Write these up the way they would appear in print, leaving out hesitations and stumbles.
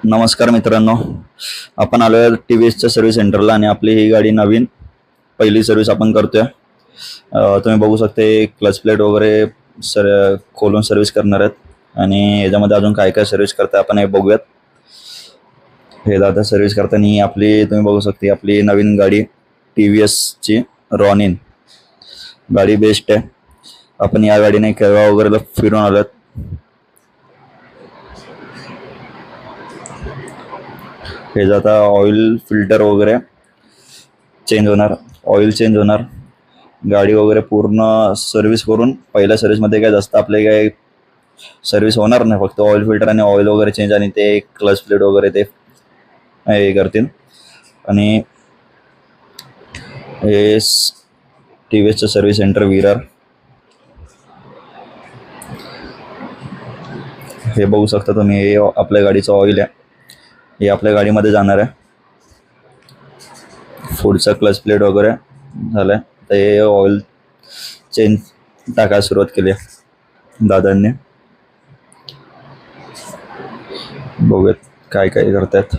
नमस्कार मित्रांनो, आपण आलो आहे टी व्ही एसच्या सर्व्हिस सेंटरला आणि आपली ही गाडी नवीन पहिली सर्व्हिस आपण करतोय. तुम्ही बघू शकता क्लच प्लेट वगैरे खोलून सर्व्हिस करणार आहेत आणि याच्यामध्ये अजून काय काय सर्व्हिस करताय आपण हे बघूयात. हे दादा सर्व्हिस करताना ही आपली तुम्ही बघू शकता आपली नवीन गाडी टी व्ही एसची रॉनिन गाडी बेस्ट आहे. आपण या गाडीने केळवा वगैरेला फिरून आलोत. हे जाता ऑइल फिल्टर वगैरे चेंज होणार, ऑइल चेंज होणार, गाडी वगैरे पूर्ण सर्व्हिस करून पहिल्या सर्व्हिसमध्ये काय जास्त आपले काय सर्व्हिस होणार नाही, फक्त ऑइल फिल्टर आणि ऑइल वगैरे चेंज आणि ते क्लच प्लेट वगैरे ते हे करतील. आणि हे टी व्ही एसचं सर्व्हिस सेंटर विरार. हे बघू शकता तुम्ही, हे आपल्या गाडीचं ऑइल आहे, हे आपल्या गाडीमध्ये जाणार आहे. पुढचा क्लच प्लेट वगैरे झालं आहे, तर हे ऑइल चेंज टाकायला सुरुवात केली आहे दादांनी. बघूयात काय काय करतात.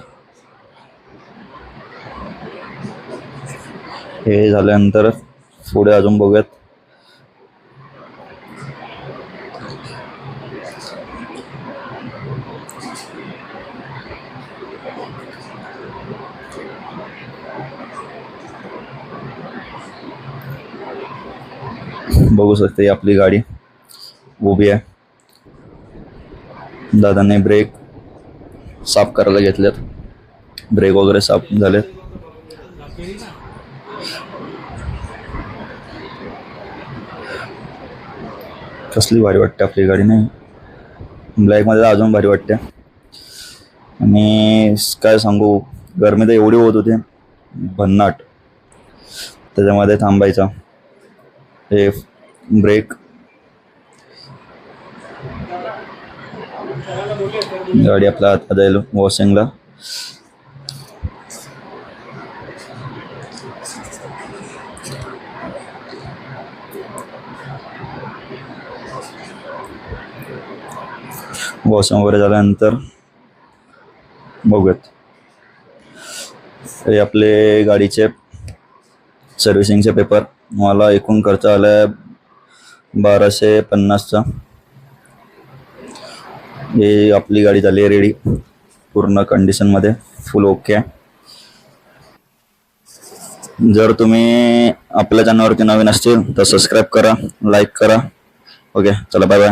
हे झाल्यानंतर पुढे अजून बघूयात. बघू शकते आपली गाडी उभी आहे. दादांनी ब्रेक साफ करायला घेतलेत, ब्रेक वगैरे साफ झालेत. कसली भारी वाटते आपली गाडी, नाही ब्लॅकमध्ये अजून भारी वाटते. आणि काय सांगू, गरमी तर एवढी होत होती भन्नाट, त्याच्यामध्ये थांबायचा. हे ब्रेक, गाडी आपल्या हातात जाईल वॉशिंगला. वॉशिंग वगैरे झाल्यानंतर बघूयात. हे आपले गाडीचे सर्व्हिसिंगचे पेपर. मला एकूण खर्च आला आहे 1250चा. हे आपली गाडी झाली आहे रेडी, पूर्ण कंडिशनमध्ये, फुल ओके आहे. जर तुम्ही आपल्या चॅनलवरती नवीन असतील तर सबस्क्राईब करा, लाईक करा. ओके, चला बाय बाय.